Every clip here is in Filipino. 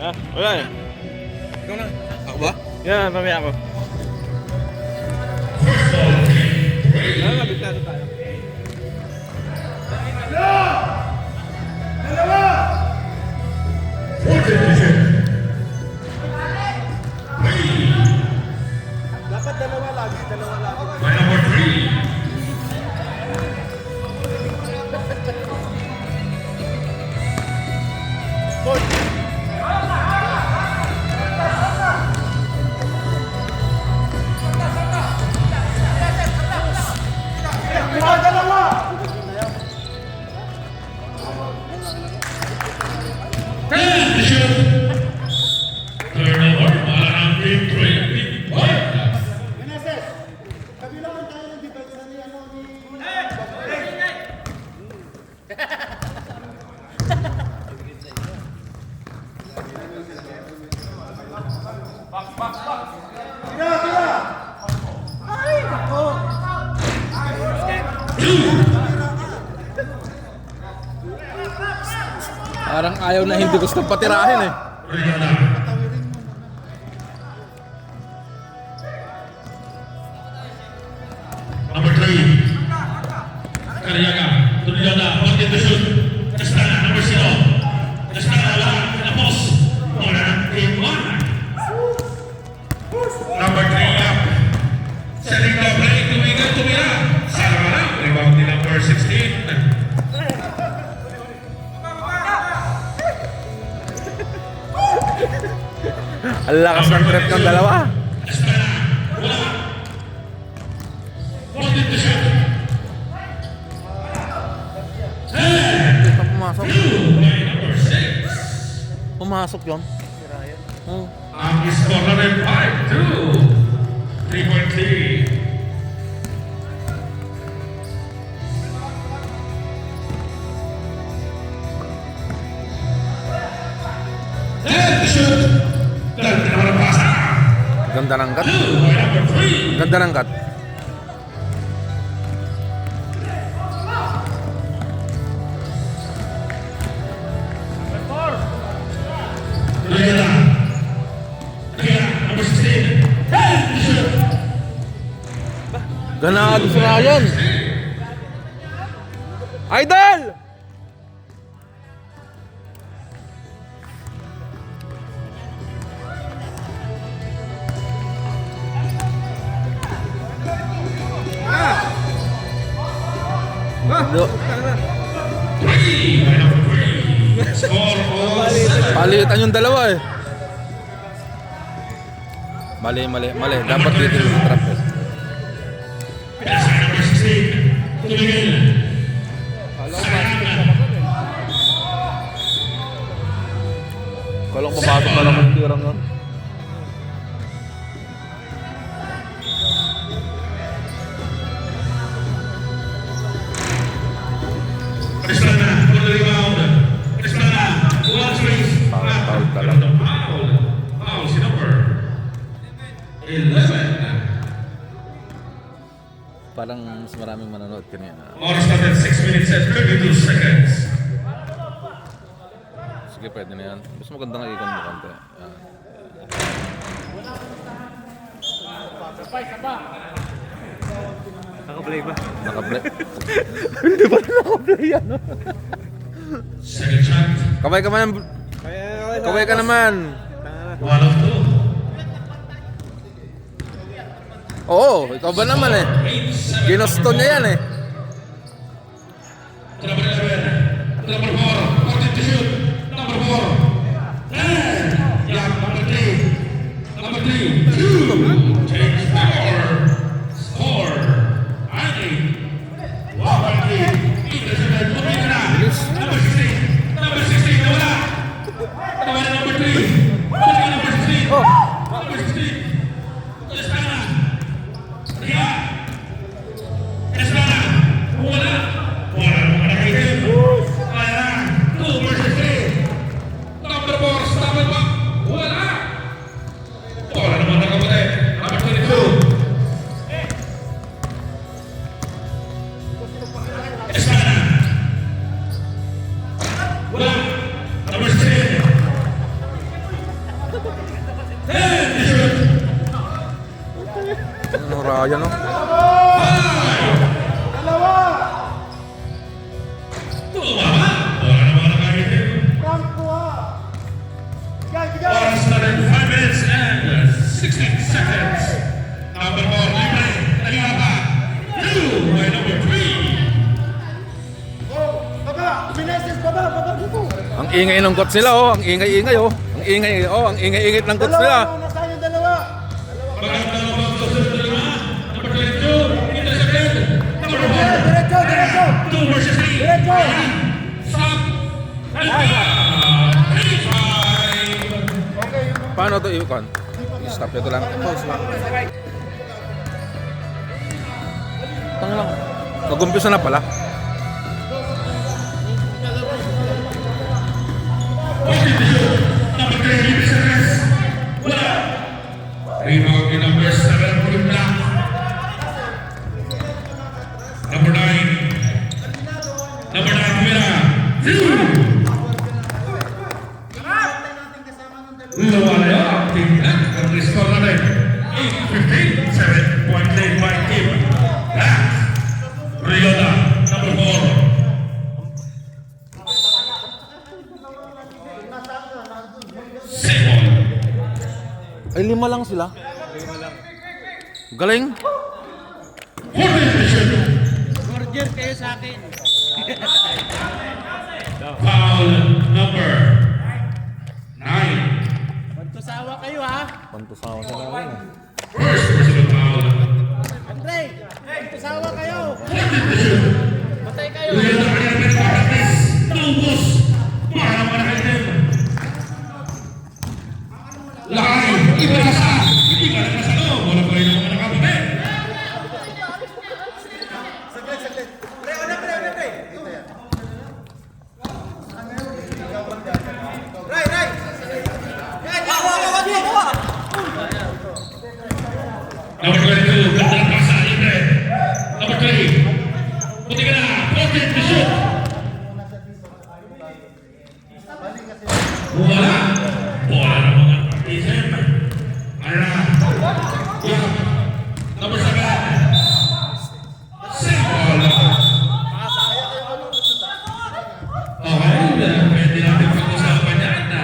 Ha? Wala eh. Ikaw na. Ako ba? Yan, mamaya ako. Nakakabitado tayo. Dapat dalawa lagi. By number 3. Turnover, Malarang Team 21. Parang ayaw na hindi gusto patirahin eh. Regala. Number 3. Karyaga. Tuliana. Martin to shoot. Estrada. Number 0. Estrada lang. Pinapos. Malarang Team 1. Number 3 up. Setting the break. Tumira. Salamara. Rebound ni number 16. Ang lakas ng trip ng dalawa. Martin to shoot. Ito pumasok. By number 6. Pumasok yun. Ang score na rin 5-2. 3.3. And shoot. Ganda naman ang pasa. Ganda ng cut. By number 3. Ganda ng cut. Regala. Regala. Number 16. And shoot. Ganado si Ryan. Idol! Do. 3. By number 3. Score all 7. Palitan yung dalawa eh. Mali. Dapat dito yung trap eh. Pinasa number 16. Tumigil. Kalong pumasok na naman tirang yun. Estrada for the rebound. Estrada, one swings. Foul talaga. Foul si number 11. Parang mas maraming manonood kanina. Oras natin 6 minutes and 32 seconds. Sige, pwede na yan. Mas maganda nga ikon mo konti. Yan. Nakaplay ba? Naka-play. Hindi ba naka-play yan? Second shot. Kaway ka man. Kaway ka naman. One of two. Oo, ikaw ba naman eh. Ginusto niya yan eh. Number 11. Number 4. Martin to shoot. Number 4. And Young, number 3. Number 3. 2. Takes the score. Andy. 1-3. Intercepted. Tumingin na. Number 16. Number 16. Nawala. Nawala number 3. Nawala number 16. Number 16. Estrada. Ria. Estrada. Wala. Wala naman nakaitin. Wala. 2 versus 3. Number 4. Stumble back. Wala. Wala naman nakapatid. Number 22. Estrada. Wala. Number 16. Ryan, no? Tumama. Bola naman ang item. Oras na rin 5 minutes and 16 seconds. Number 4, libre. Kanina pa. Two by number 3. Ang ingay ng coach nila, oh. Ang ingay-ingay, oh. Ang ingay-ingay ng coach nila. Magandang naman sa dalawa. Number 22, Peter Sakret. Number 4, 2 versus 3. Stop. And Paano to i-con? Stop ito lang. Pause lang. Tanga lang. Nag-umpisa na pala. Number 3, Peter Sakret. Wala. Rebound kay number 7, Blue Black. Number 9. Number 9, Mira. Luwala ang team black. Ang score natin, 8-15. 7-point lead by team black. Riona, number 4. Simon. Ay, 5 lang sila. Galing. 14 vision. Order kayo sa akin. Foul number 9. Magtusawa kayo ha. Pantusawa sa galing. First personal foul. Andre, magtusawa kayo. 14 vision. Patay kayo. Riona kaya pinapakatis. Tubos. Para manakalim. Lakay. Ibalasa. Hindi ka lang nasa loob. Wala pa rin ang mga nakababay. Number 22, ganda ng pasa, libre. Number 3, puti ka na, 14 to shoot. Wala. Bola ng mga partisan. Ara. Yeah. Number 7. Same ball. Okay, pwede natin pag-usapan yan na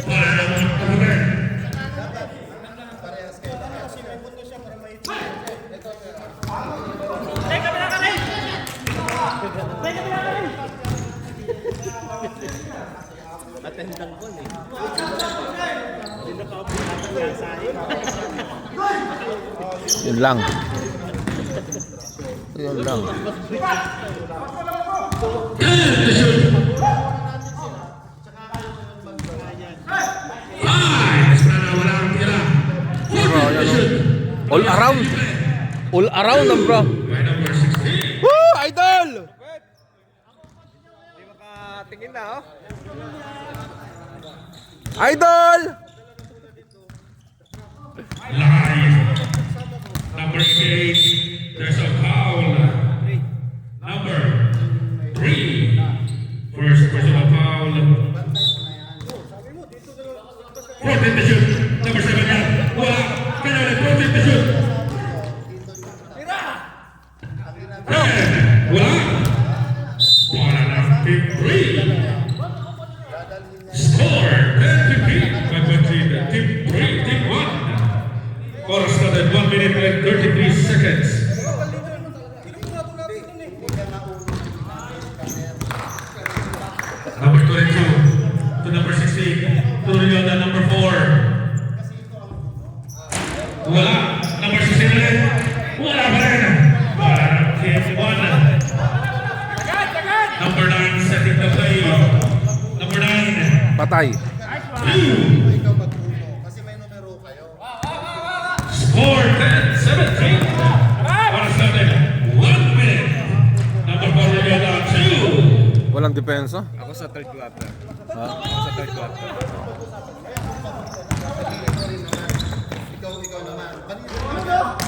wala ng mga partisan. Matendang ko eh. Hindi nakaupo na sa akin. Yun lang. Yun lang. All around. All around lang, bro. Woo! Idol! Hindi makatingin na oh. Idol! Number 8, there's a foul. Number 3, first personal foul. 14 to shoot. Number 7 yan. Wala. Kaya 14 to shoot. Wala. Wala ng team 3. Score 10-15. 5-3. Team 3, team 1. Oras na din 1 minute and 33 seconds. Number 22 to number 16 to Riona, number 4. Wala. Number 16 ulit. Wala pa rin. Wala na. Team 1. Number 9 setting the play. Number 9. Patay. 2. Score 10-17. Oras na din 1 minute. Number 4 Riona, 2. Walang depensa. Ako sa third quarter. Ha? Ako sa third quarter.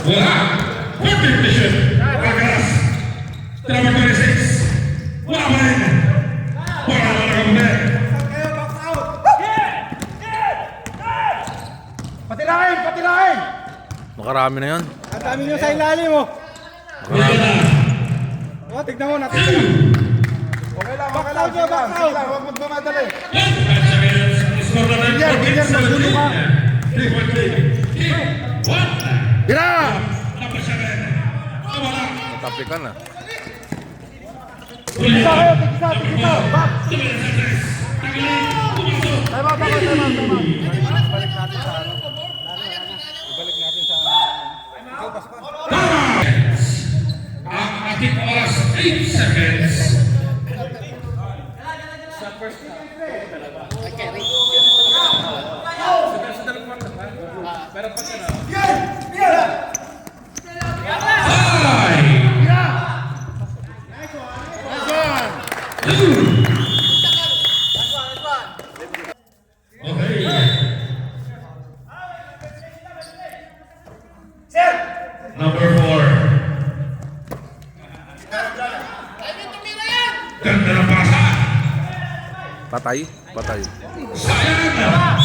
Wala. 14 to shoot. Pagkaras. Number 26. Wala pa rin. Wala na kamuli. Makarami na yan. Ang dami nyo sa ilalim mo. Makarami. O, tignan mo natin. Okay lang, back out nyo, back out. Huwag magmamadali. Ganyan, magulo ka. Tira! Natapikan na. Tigisa kayo, tigisa, tigisa. Back. Time out. Ibalik natin sa ano. Ibalik natin sa... Ikaw, Pascual. Ang ating oras, 8 seconds. Number 4. Ganda ng pasa. Patay. Patay. Sayang.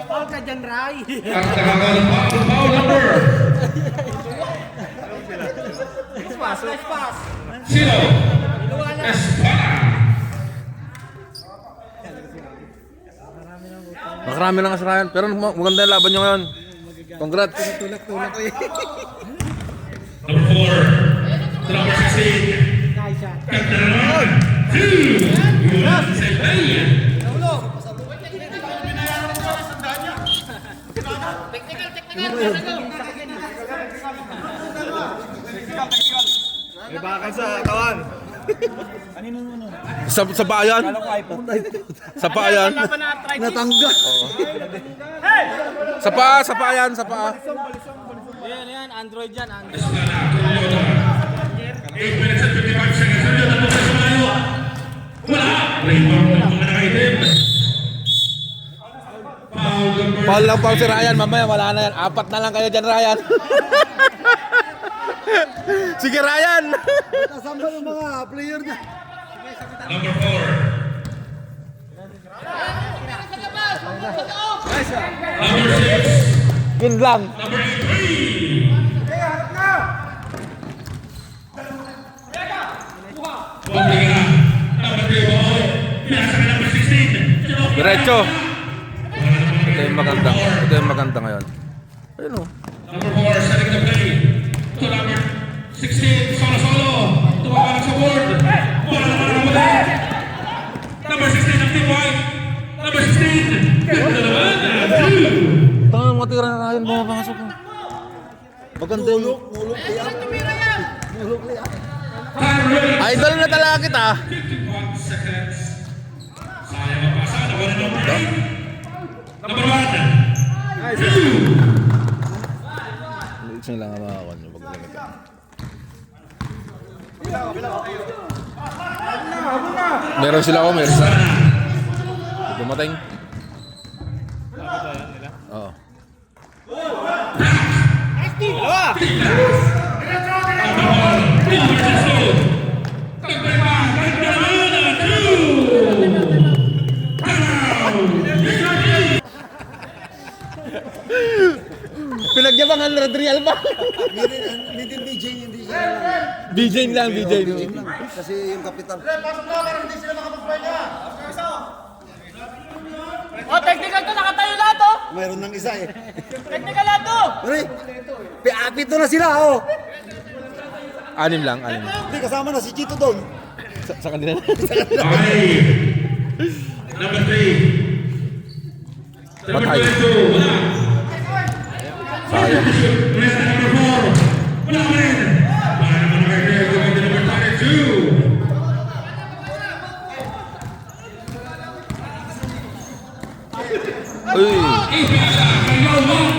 Paul ka dyan, Ray. Ang nakakalang foul number. Pass. Sino? Espada. Makarami na kasalanan. Pero maganda yung laban nyo ngayon. Congrats. Tulak ko eh. Number 4. Number 16. Nice shot. Ganda naman. 2. Yun si Bay. May bakal sa kawan. Sa bayan. Sa bayan. Natanggal. Sa paa, sa paa yan, sa paa. Yan, Android yan, Android. 8 minutes and 55 seconds. Ano yun? Ano sa sumayo? Wala. Rebound ng mga nakaitim. Foul number Paul lang Paul si Ryan. Mamaya wala na yan. 4 na lang kayo dyan, Ryan. Sige, Ryan. Kasama yung mga player niya. number 4. Number 6. Yun lang. Number 83. Bumping na. Number 3 ball. Pinasa ka number 16. Diretso. Ito yung maganda. Ito yung maganda ngayon. Ayun o. Number 4 setting the play. To number 16. Solo. Tumaba lang sa board. Bola naman ang muli. Number 16 ng Team White. Number 16. Ganda naman. 2. Tangan matira na Ryan. Bumapasok mo. Maganda yung... Time ready. Idol na talaga kita. 51 seconds. Sayang ang pasa. Nakuha na number 8. Number 1. Isang lang ang makakuha nyo. Pag ganito. Meron sila ako, meron sila. Dumating. Oo. Pinagyabangan na Rodrial pa. Hindi DJ. BJ lang. Kasi yung kapitan. Oh, technical to, nakatayo lahat oh. Mayroon ng isa eh. Technical lahat to. Pare, piapito na sila oh. 6 lang. Hindi, kasama na si Chito doon. Sa kanila. Okay. Number 3. Number Patay. 22. Wala. Sayang. Wala na number 4. Wala rin. Wala naman ang kaya going to number 22. Uy. Ipasa. Number 1.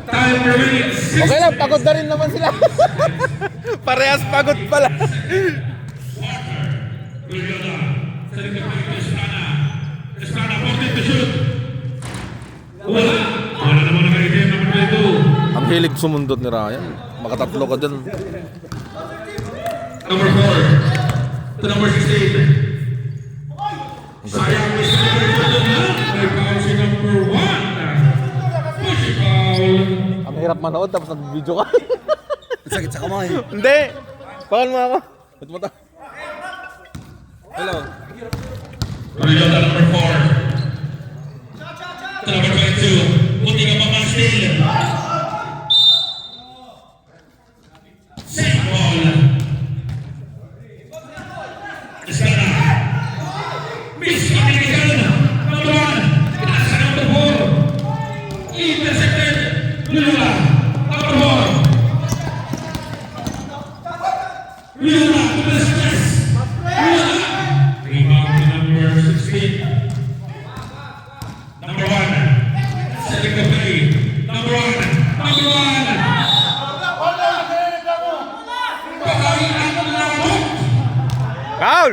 Time remaining 6 Okay lang, pagod na rin naman sila. Parehas pagod pala. Williana. Setting the play to Estrada. Estrada wanted to shoot. Wala. Wala naman ang kaya number 22. Ang hilig sumundot ni Ryan. Makatatlo ka dyan. Number 4 to number 16. Sayang is number 1. Push foul. Ang hirap manood tapos nag-video ka. Sakit sa kamay. Hindi! Pakal mo ako. Ba't mo to? Hello. Reload na number 4. To number 22. Buti ka pa ma-steal. Same ball. Estrada. Miscommunication. Number 1. Pinasa number 4. Intercepted. Lula. Number 4. Lula to the stress. Lula. Rebound to number 16. Number 1. Setting the play. Number 1. Number 1. Foul!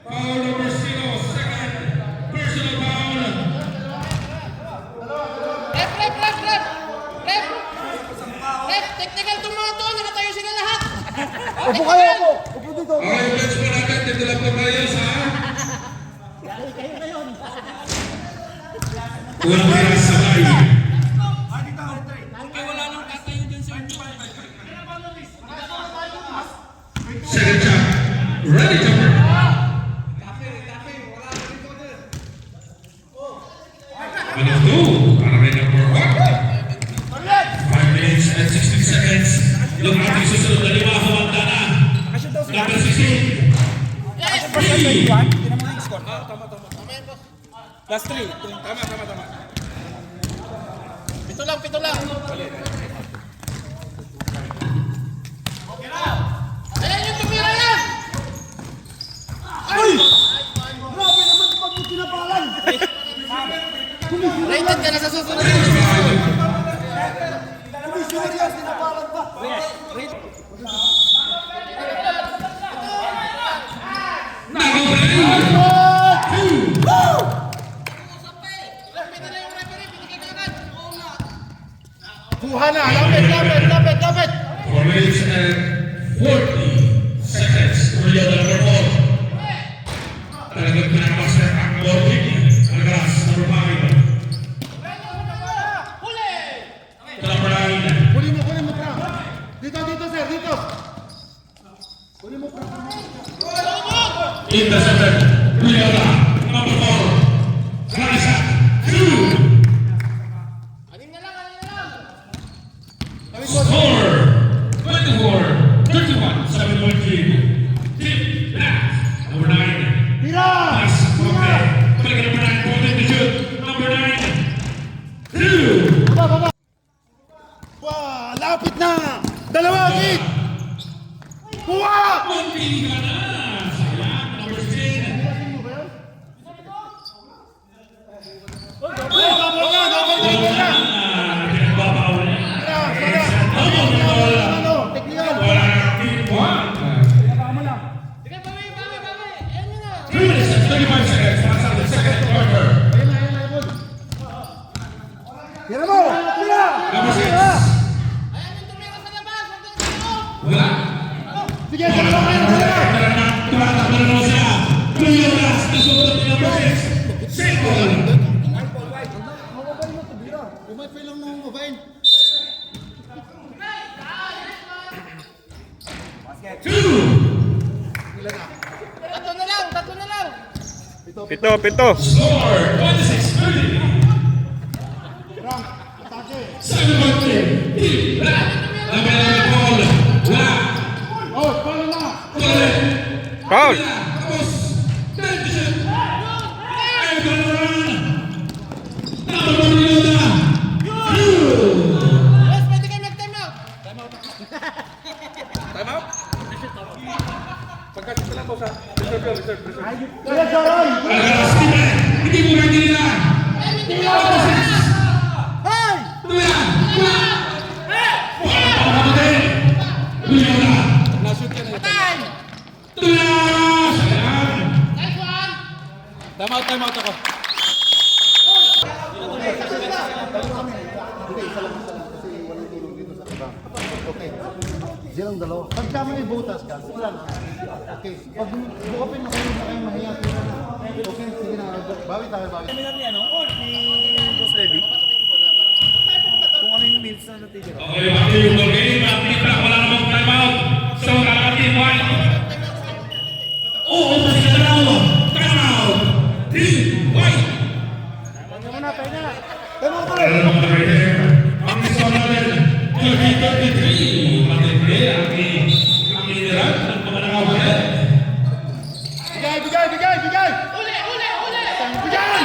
Foul number 0. Second. Personal foul. Ref, ref, ref, ref! Ref! Ref, technical itong mga to, nakatayo sila lahat! Upo kayo, upo. Upo dito. Okay, bench mo natin. Dito lang po tayo sa... Walang kaya sabay. Second shot. Ready to work. One of two. Para kay number 1. 5 minutes and 16 seconds. Yung ating susunod na lima, humanda na. Number 16. Last 3. Tama. Pito lang, pito lang! Ayan yung tumira yan! Grabe naman pag mo tinapalan. Rated ka na sa susunod! Commissioner yan, tinapalan pa. Lapit na yung referee, pinigil ka agad! Oo nga! Kuha na. Lapit. 4 minutes and 40 seconds. Julio de number 4. Talagang pinapasok ang Borgin. Algaras, number 5. Huli! To number 9. Huli mo, pra. Dito, sir. Dito. Intercepted. Julio de number 4. Clarissa. 2. Anim na lang! Score 24, 31, 7-point lead. Team Black, number 9. Tira! Pass, okay. Balik number 9, pointed to shoot. Number 9. 2. Wah, lapit na. Dalawa, hit. Kuha! Pili ka na. Sayang, number 16. Pinagbabaw na. Technical. Wala na team 1. Sige, bawi! Ayan nyo na! 3 minutes and 35 seconds. Para sa second quarter. Tira mo. Tira. Number 6. Ayan yung tumira sa labas! Huwag din sa loob! Wala. Sige, dalawa kayo. Tumatakbo na naman siya. Julio Blas, nasusunod ni number 6. Same ball. Umay pa lang ng mobile. 2. Tatlo na lang! Pito. Score 26-30. 7-point lead. Team Black. Number 11 ball. Black. Oh, paano na? Ulit. Foul! Tapos. 10 to shoot. Ayaw ka na run. Number 1 Julio na. 2. Yes, pwede kayo mag-time out! Time out? Pagkasip lang po sa reserve. Kaya Sharon. Algaras, Steven. Hindi mo ready nila. Hey! Tuya. Julio na. Na-shoot ka na. Time! Tuya. Sayang. Nice one! Time out ako. Hindi, isa lang kasi walang tulong dito sa iba. Okay. Silang dalawa. Pagka may butas ka, sila na. Okay. Pag bukapin mo kayo na kayo mahiya, sila na. Okay, sige na. Bawi tayo, bawi. Kami ni ano, ni Boss Levy. Kung ano yung minutes na natigil. Okay, back to the game. Kita, wala namang time out. So, team white. Oo, sa dalawa. Time out. Team white. Tama ko Meron naman tayo there. Ang isang natin, 30-33. Matindi, ang iniran. Ang pamanakaw ka rin. Bigay, bigay, bigay, bigay! Uli, uli, uli! Bigay!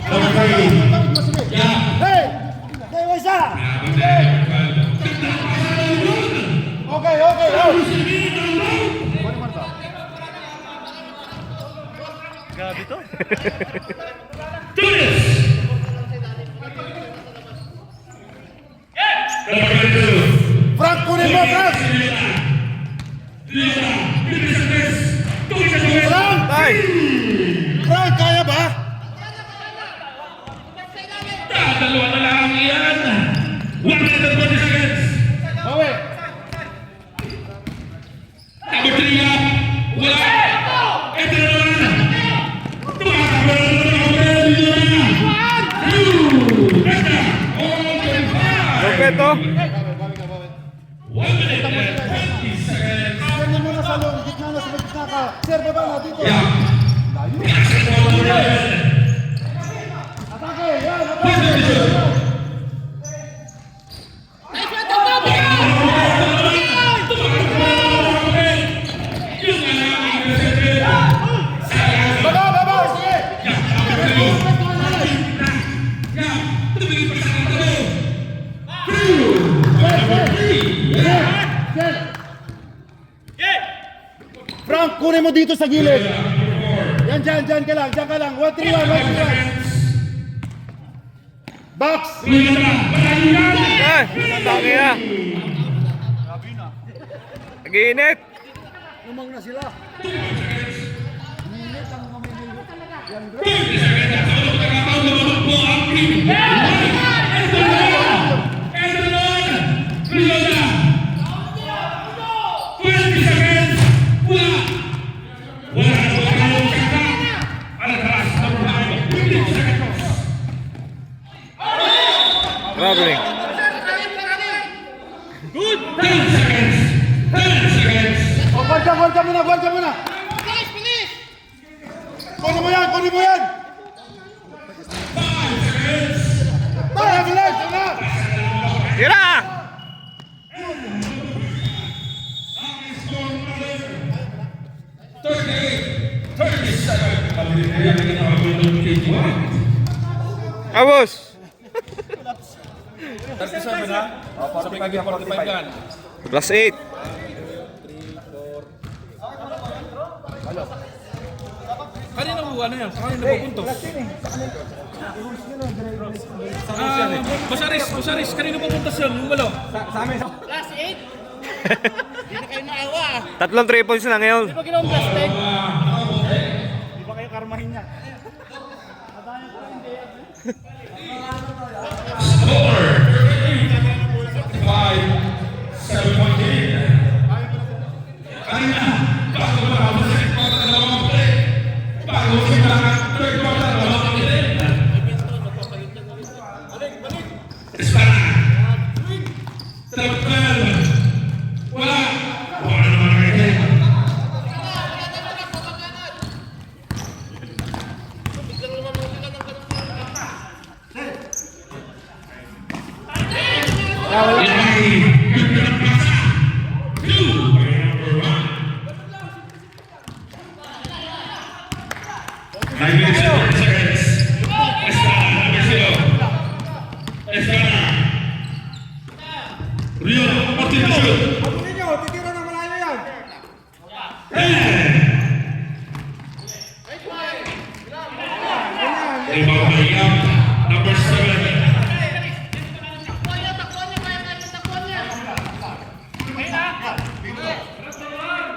Number 3. Yeah. Hey! Hey, what's up? Okay, okay, oh! Grabe to. Tulis! Number 22. Frank, kunin mo, Frank! Frank! Tay! Frank, kaya ba? Dalawa na lang yan. 1 minute 20 seconds. Bawi! Number 3 nga. Wala. Ito na naman. Tumakbo na naman. Roberto! 1 minute 20 seconds. Ganyan mo na sa loob, gitna na sa gitna ka. Sir, baba na dito. Yeah. Layo. Atake, yan, atake. Nice one, Tabo! Bigay! Baba, baba, sige. Frank, kunin mo dito sa gilid. Yan, dyan ka lang, dyan ka lang. 1-3-1, 1-3-1. Box! Ay! Tangi na! Nag-iinit! Lumang na sila. Traveling. O, gwardiya muna, gwardiya muna. Bilis, bilis! Kunin mo yan, kunin mo yan. Tara, bilis, tara. Tira! Abos! 37 ha? O, 45 yan. Plus 8. Kanina mo ano yan? Sa kanina pupunto? Basaris, kanina pupunta siya, lumalo. Plus 8? Hindi na kayo maawa. Tatlong 3 points na ngayon. Di ba ginawang plus 10? Di ba kayo karmahin niya? Score 7.8. Kanina, bago ba ako sa second quarter, dalawang play. Bago kita third quarter, dalawang play. Espana. Trapel. Wala. Wala naman ang ito. Rio, Martin shoot. Ninyo, titira na malayo yan. Rebound by Yam, number 7. Takbuhan niya, kaya natin takbuhan niya.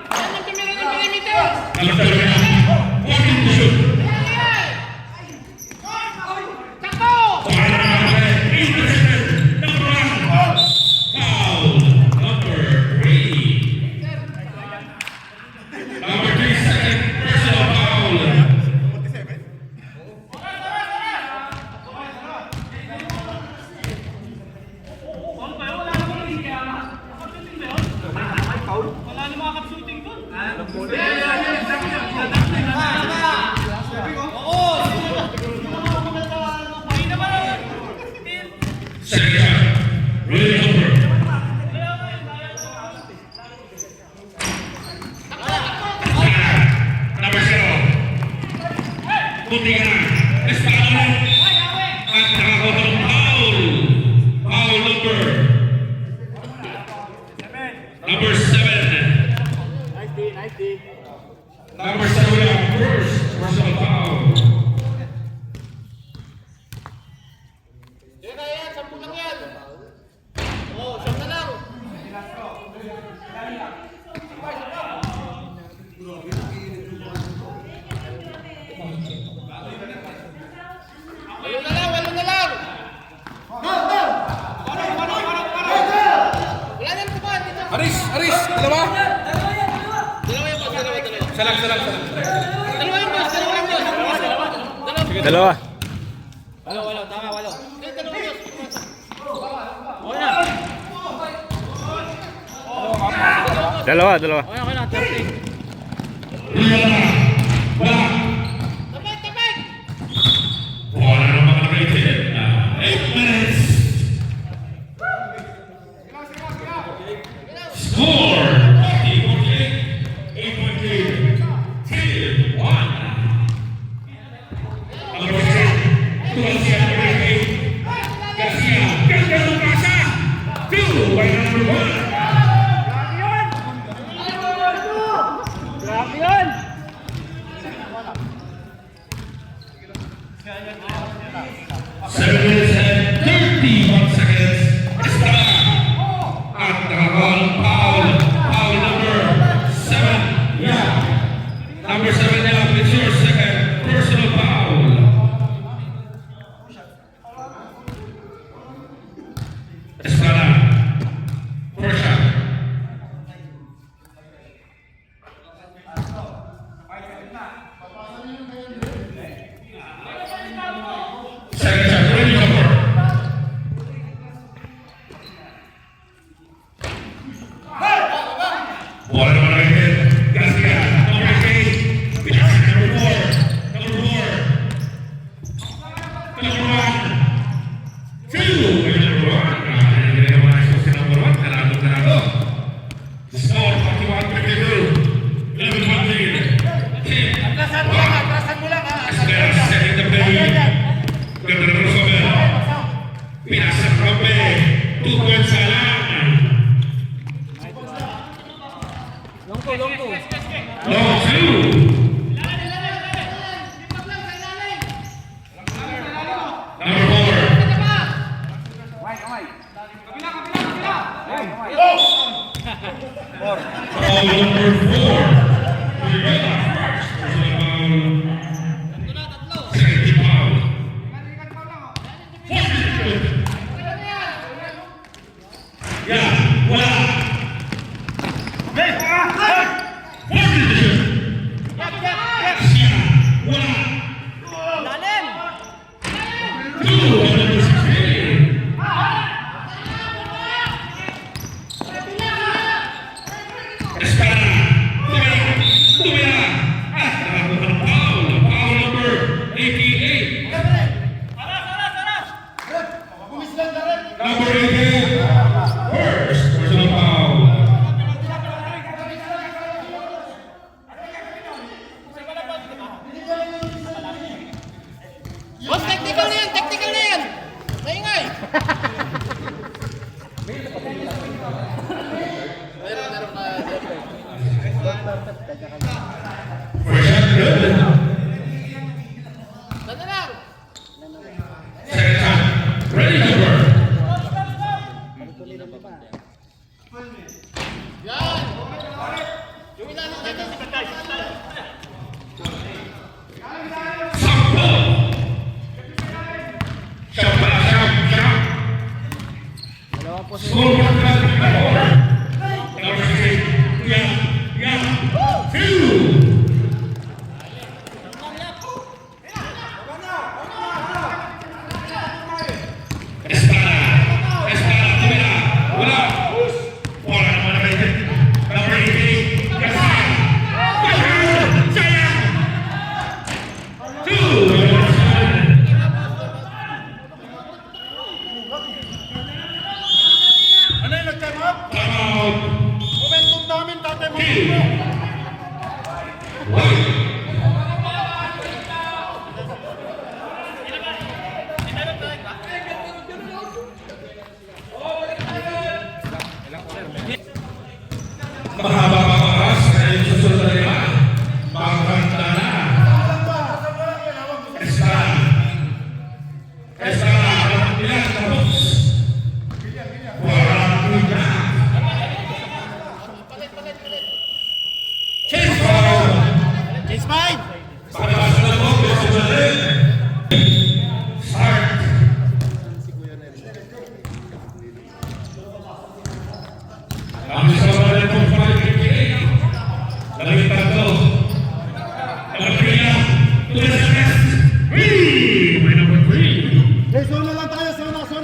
Yan ang tumira ng perimeter. Number 7, Martin shoot. Takbo! Number 1. Foul. Number Second shot. Ready over. Number 0. Kuntingan. Espano. At nakakuha ng foul. Foul number 7. Number 7, first personal foul. Yan na yan, 10 lang yan. Oo, siyam na lang. Walo na lang, walo na lang. Wala na po ba? Aris! Aris! Dalawa! Dalawa yung boss, dalawa. Salang. Dalawa yung boss, dalawa yung boss. Dalawa. Dalawa. Walo, tama, walo. Hindi, dalawa yung boss. Dalawa. Okay na, 30. Tapik, tapik! Wala na mga rated. 8 minutes. Score. 8.8. Team 1. Number 10. Garcia. Ganda ng pasa. 2 by number 1. Grabe yun! 7 minutes and 31 seconds. Estrada. At nakakawal ng foul. Foul number 7. Yeah. Number 7 now. It's your second personal foul. Estrada. First shot. Second shot. Ready number. Wala naman ang hit. Garcia. Number 8. Number 4. Number 1. 2. Number 1. Hindi naman ayos si number 1. Kanado. Score 41-22. 11-1 lead. Team. Atrasan mo lang ha. Esther setting the play. Ganda ng Rosabel. Pinasa Rope. 2 points sa lang. Long 2. Number 4. Foul number 4. Second foul. Yeah, wala. Number 88, first personal foul. Boss, technical na yan! Maingay! First shot, good. Dada lang! Second shot, ready number. Yan! Yung ilalim natin si Katay. Sampo. Shot. Score 1-4. Number 6, yeah. 2. Espada, tumira. Wala naman ang rated. Number Mahaba pa oras dahil susunod na nila. Magkanta na. Estrada. Estrada. Ilan tapos. Warang tuja. Chase foul. Chase 5! Palabas na po. Start. Ang isa pa rin po 5-8. Dalawang tatlo. Number 3 na. To the second. May number 3. Hey, zona lang tayo, zona. For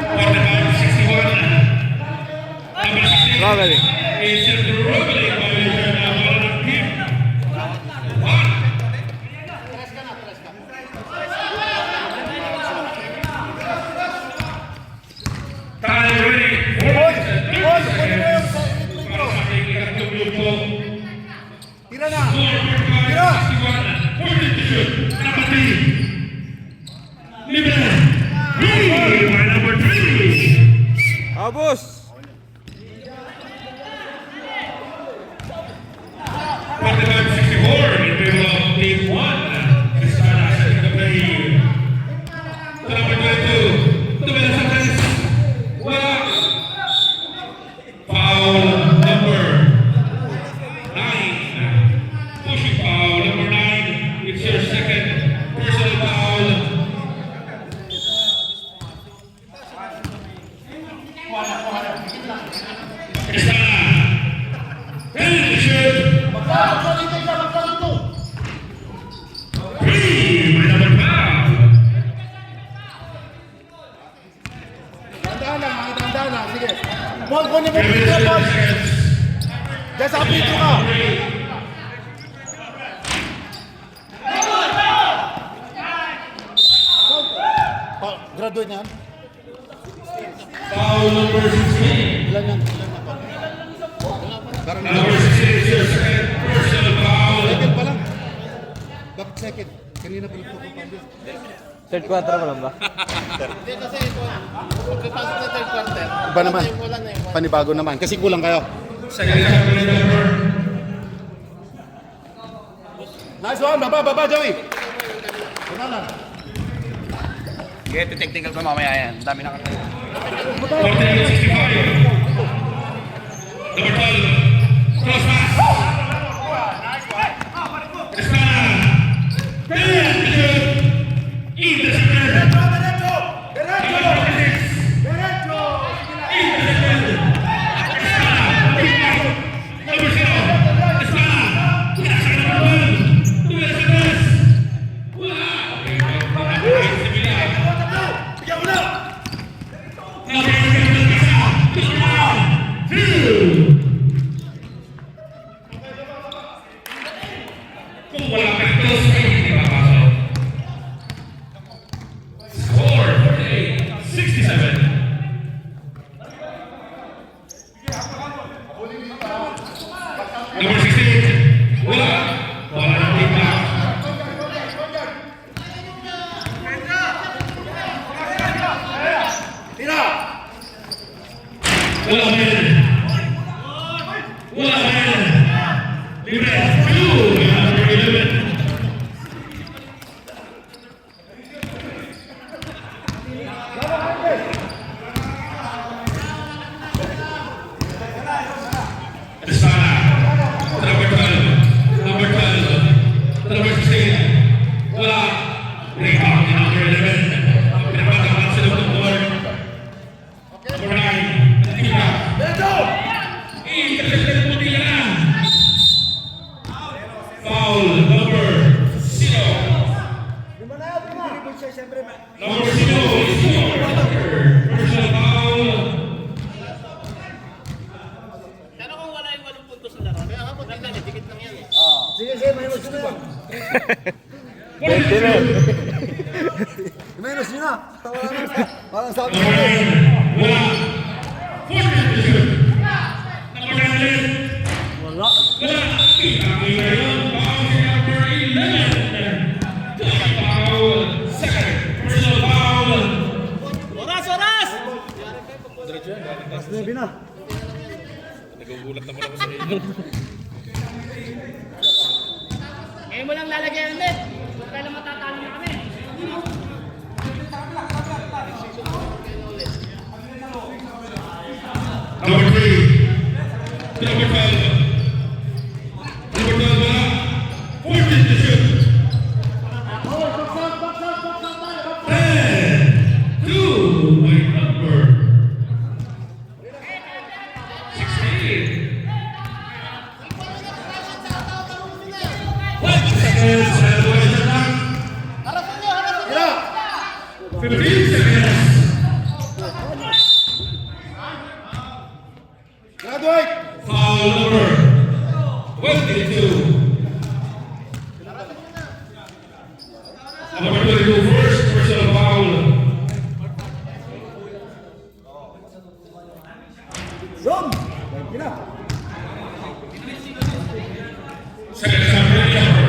the count 61. Number 16. Robbery. It's a robbery violation na wala ng team. 1. Time ready. Para sa ating ikatlong grupo. Tira na! Tira! 61. 42. Number 3. Libre. My number 3. Abos! For the count 64. In favor of team 1. Estrada setting the play. Number 22. Tumela Santos. Wala. Foul number 9. Pushing foul number 9. It's your second personal foul. Estrada. Ready to shoot. 3. My number 5. Tandaan lang, mga tandaan lang. Sige. Paul, kunin mo dito, Paul. Diyan sa apito ka. Paul, graduate na yan? Foul number 16. Ilan yan? Number 16 is your second personal foul. Second pa lang. Bakit second? Kanina pa lang po kapag. Third quarter pa lang ba? Hindi kasi ito, pagkapasok na third quarter. Iba naman. Wala na yung Panibago naman. Kasi kulang kayo. Second number. Nice one. Baba, Joey. Una lang. Sige, technical pa mamaya yan. Dami na kasi. 1465. Number 12. Cross pass. Estrada. Intercepted. Number 0. Estrada. Kung wala ka ito, hindi makapasok. Score 48-67. Number 16. Wala. Wala ng team lock. Wala men. Wala men. Libre. 2. Number 11. Estrada. Number 12. Number 12. Number 16. Wala. Rebound ni number 11. Pinapatakan sa loob ng board. Number 9. Tira. Intercepted po nila. Foul number 0. Number 0 is personal foul. Pero kung wala yung 8 puntos sa laro, kaya ako dikit lang yan eh. Sige, minus nyo na. 20 na. Minus nyo na. Parang sabi Number 9. Wala. 40 to shoot. Mas 9 na. Nagugulat naman ako sa inyo. Ngayon mo lang lalagyan ng net. Huwag kailan matatalo na kami. Number 3. Number 5. Number 12. 14 to shoot. 10. 2. My number. 16. 20 seconds. And what is it now? 15 seconds. Graduate! Foul number 22. Number 22, first personal foul. Zone! Gina! Second assembly number.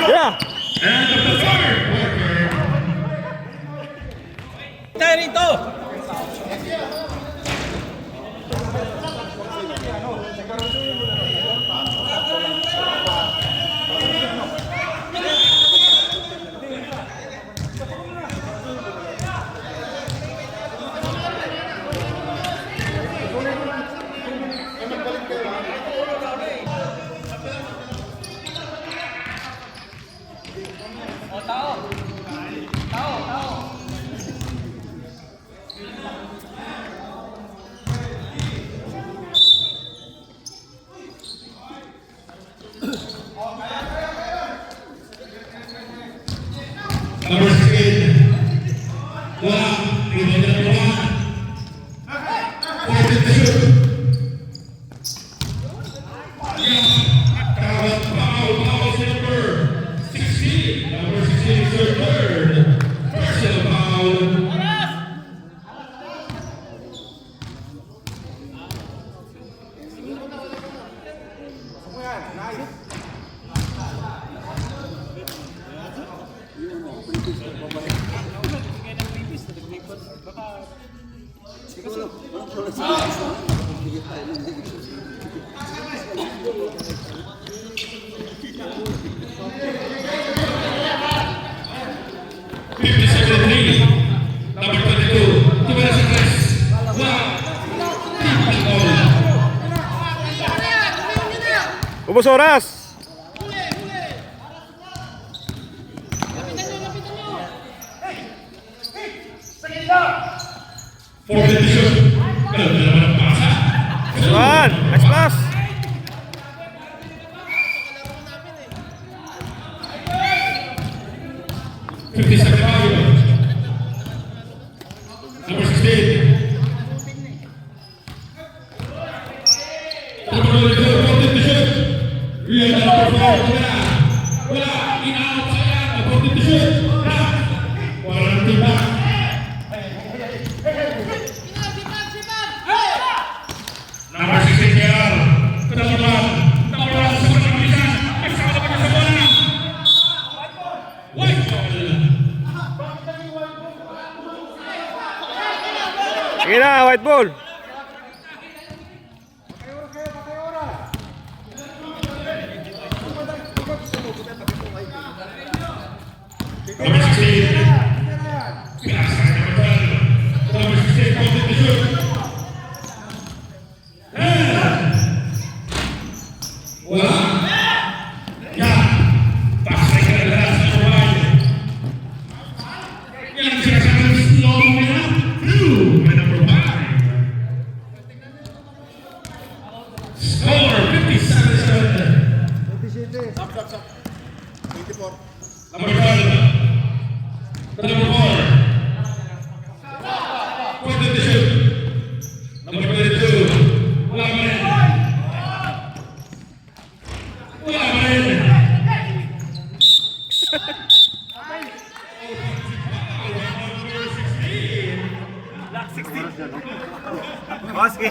Yeah! And the third quarter. Tayo rito! Number 16. Wala. Pinagyan na wala. 14 to shoot. Yeah. Kawat foul. Foul si number 16. Number 16 is your third personal foul. Number 22, Tumera Sangres. Ubus oras! Fourteen to shoot. Ganda naman ang pasa. One! Nice pass! Fifty-second foul. Number 16. Number 22, 14 to shoot. Real number 4, wala. Wala. In-out, sayang. 14 to shoot. Wala ng tiba. Number 16 KR. Number 1. Number 1 sa pagkakalisan. Kasama naman niya sa bola. White ball. Sige na, white ball! Number 16. Pinasa sa number 12. Number 16, 14 to shoot. Wala. Yan. Pasay ka na lahat sa wide. Yan ang sinasabi ng slow mo na. Blue, may number 5. Score, 57-7. 27. Stop. 24. Number 12. Number 4. 14 to shoot. Number 22.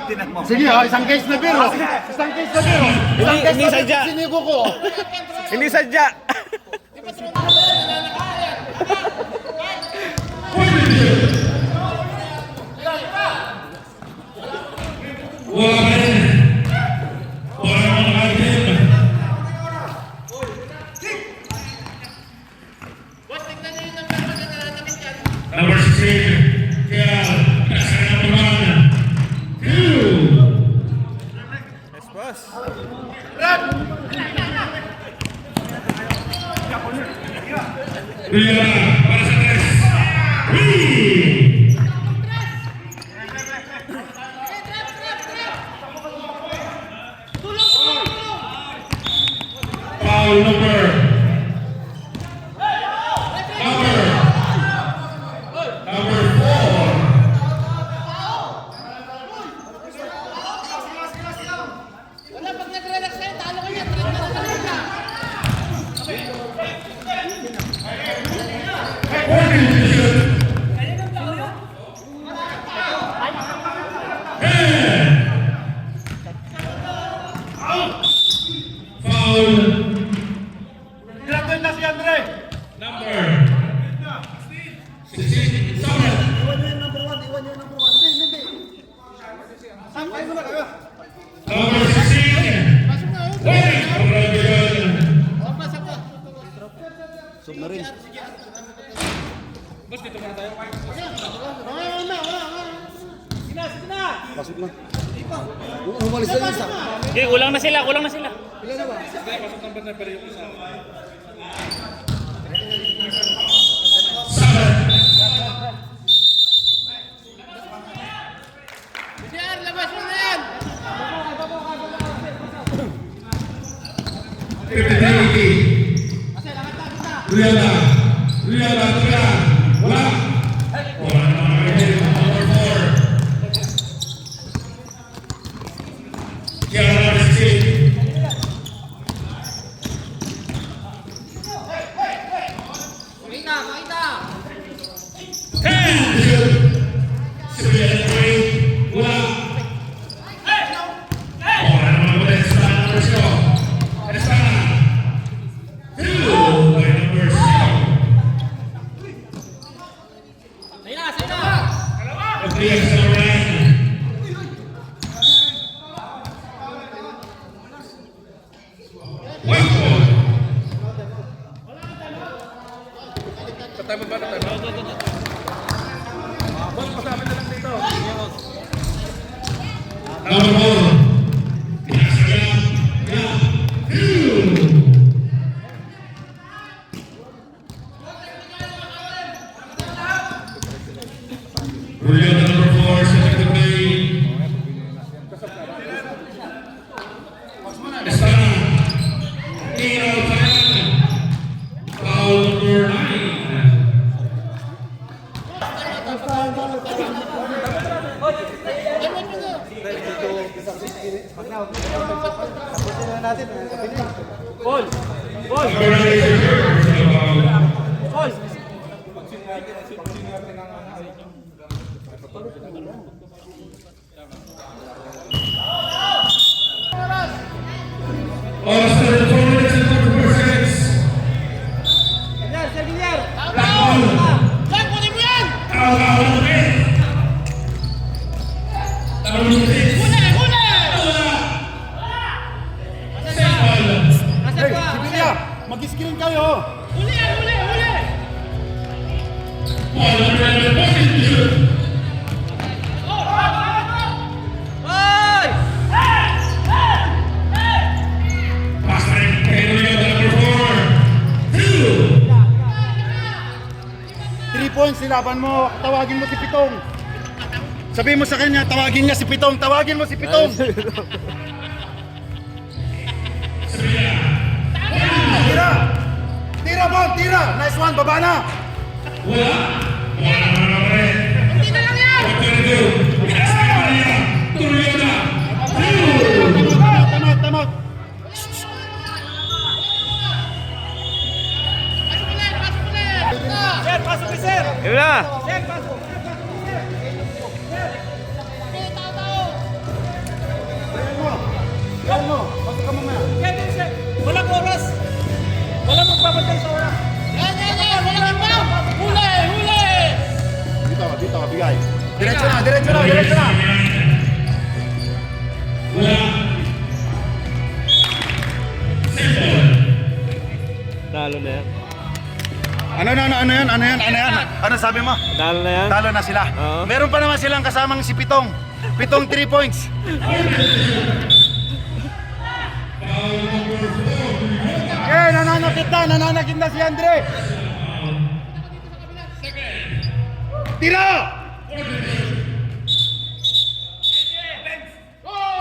tinan mo. Sige ha, isang case na beer. Isang case na beer. Isang case Hindi na beer. sadya. Sinigo ko. Hindi sadya. Wala pa rin. Wala mga item. Number 16, kaya nasa number 1. 2. Yes, boss. Rila para sa 3. Foul number 4. Wala, pag nag-relax kayo, talo kayo. Trip na talaga. Foul Grabe na si Andre. number 16. Summit. Number 16. Wait. Congratulations. Umalis na isa. Okay, kulang na sila, kulang na sila. JR, labas mo na yan. 53. Rihanna. Rihanna. Wala. Wala naman item. Number 4. Kaya number 16. Makita, makita. 10. Wala. Wala naman ulit sa number 0. Espana. 2 by number 0. Sa'yo na, sa'yo na. Pagbiyak sa line. White ball. Number 4. Brilliant number 4, second to play. Estana. Tino Tayan. Foul number 9. Number 9 is reserved for the foul. Oras na rin 4 minutes and 44 seconds. Tao, tao. Yan, kunin mo yan. Foul ulit. Number 6. Huli, huli. Second foul. Nasaan pa? Sibilya, mag-screen kayo. Huli yan, huli, huli. Ball number 11, pointed to shoot. Hoy! Pass na rin kay Rioda, number 4. 2. 3 points, silaban mo. Tawagin mo si Pitong. Sabihin mo sa kanya, tawagin niya si Pitong. Tawagin mo si Pitong. Tira! Tira, Bon! Tira! Nice one, baba na! Wala. Wala naman ako rin. Hindi na lang yan. What can I do? Yes, Maria. To Rioda. 2. Tamot, tamot! Pasok ulit, pasok ulit. Sir, pasok ni sir. Yun na. Sir, pasok. Okay, tao, tao. Diretso na, diretso na, diretso na. Wala. Talo na yan. Ano yan? Ano sabi mo? Talo na yan. Talo na sila. Oo. Meron pa naman silang kasamang si Pitong. Pitong 3 points. Nananakit na si Andre. Tira!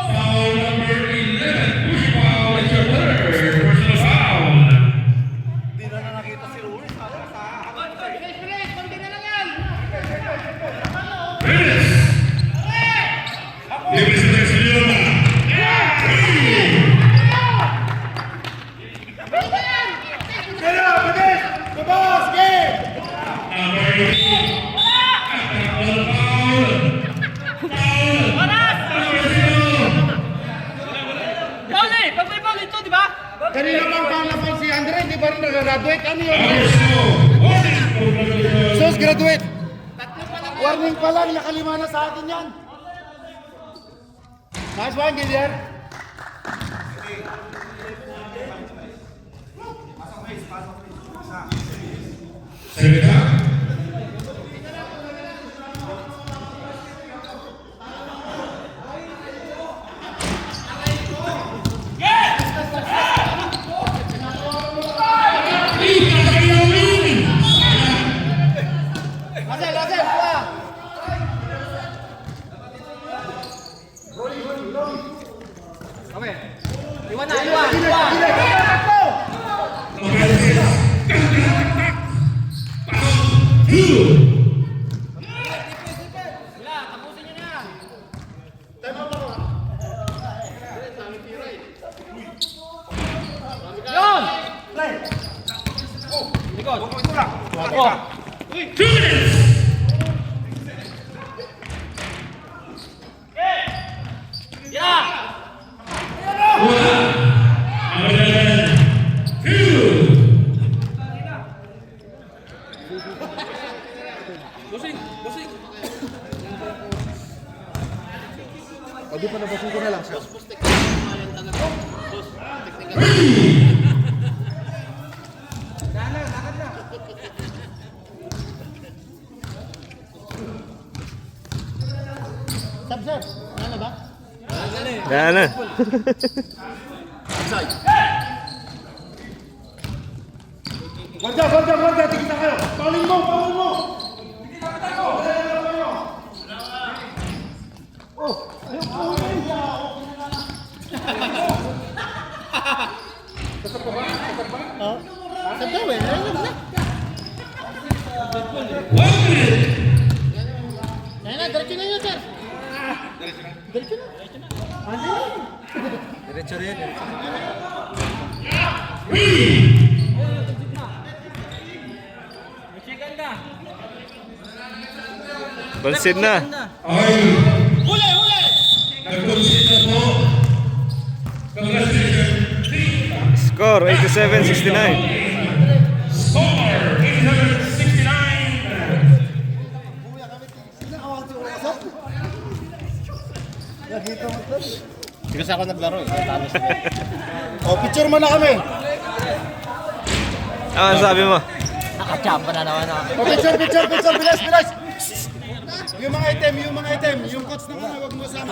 Foul number 11. Push foul. It's your third personal foul. Bilis, konti na lang yan. Libre sa Leona. Babas, game! Number 18. Foul. Pauli, pag may pauli ito, di ba? Kanina bang pangalan si Andre, hindi pa rin nag-graduate? Ano yun? Sus, graduate! Warning pa lang, nakalima na sa atin yan. Nice one, Gideon. Serena. O, di pa nabasin ko na lang siya. Yan na. Guarda, tikita kayo. Paulin mo! Concede na. Okay. Nag-concede na po. Congratulations. Score 87-69. Score 869. Hindi kasi ako naglaro eh. O, picture mo na kami. Ano sabi mo? O, picture, bilis. Yung mga item, yung coach naman, huwag mo sama.